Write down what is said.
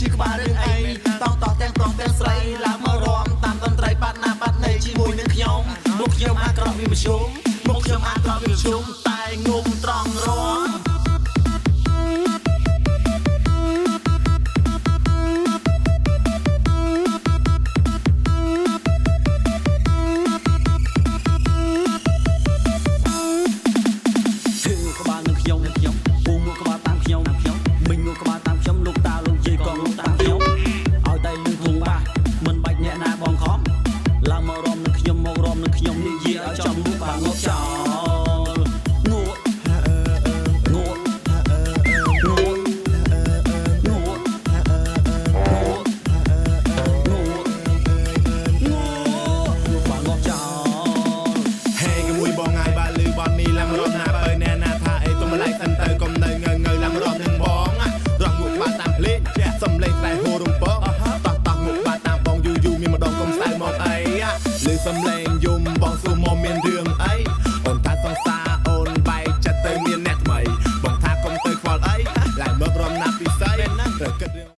ជាក្បាលរឿងអីតង់តោះទាំងប្រុសទាំងស្រីឡើងមករំតាមតន្ត្រីបាត់ណាបាត់ណីជាមួយនឹងខ្ញុំមកខ្ញុំអាក្រក់វាមជ្ឈុំមកខ្ញុំអាក្រក់វាមជ្ឈុំតែងុំត្រង់រងសំឡេងយំបងសួរមកមានរឿងអីអូនតាសង្សារ